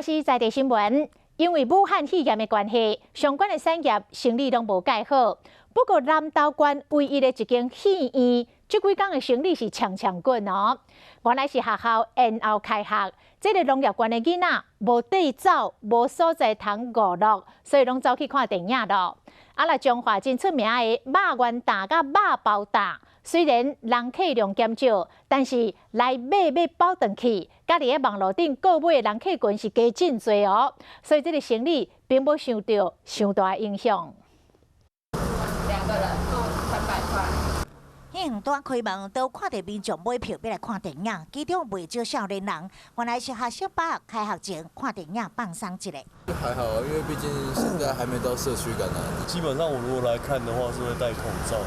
是在地新闻，因为武汉肺炎的关系，相关的产业生意拢无介好。不过南投县唯一的一间戏院，这几天的生意是强滚哦。原来是学校延后开学，这个农业县的囡仔无地走，无所在通娱乐，所以拢走去看电影咯。啦，中华真出名的肉圆蛋甲肉包蛋。 虽然人客量减少，但是来买包回去，家己喺网络顶购买的人客群是加真多哦，所以这个生意并无受到上大影响。2个人300块。远端开门都看到民众买票要来看电影，其中袂少少年人。原来是学生把开学前看电影放松一下。还好，因为毕竟现在还没到社区感染。基本上我如果来看的话，是会戴口罩。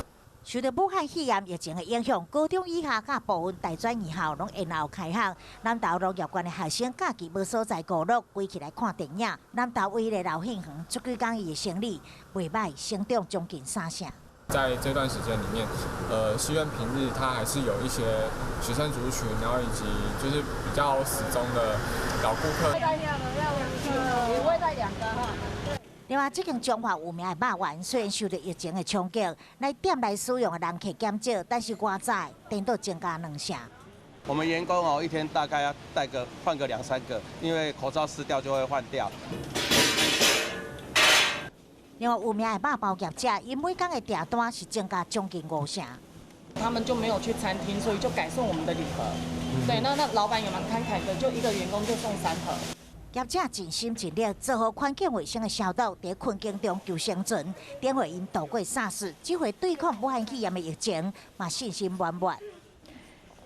受到武汉肺炎疫情的影响，高中以下甲部分大专院校拢延后开学。南投农业县的学生假期无所在娱乐，归起来看电影。南投唯一的老戏园，这几天伊的生意袂歹，成长将近3成。在这段时间里面，戏院平日它还是有一些学生族群，然后以及就是比较死忠的老顾客。再要2个，也会带2个哈。 另外，这间中华有名的肉圆，虽然受到疫情的冲击，来店内使用的人客减少，但是外在颠倒增加2成。我们员工一天大概要换个2、3个，因为口罩湿掉就会换掉。另外，有名的肉包业者，因每天的订单是增加将近5成。他们就没有去餐厅，所以就改送我们的礼盒。对，那老板也蛮慷慨的，就一个员工就送3盒。 业者尽心尽力做好环境卫生的消毒，在困境中求生存，点会因度过SARS，这回对抗武汉肺炎的疫情，嘛信心满满。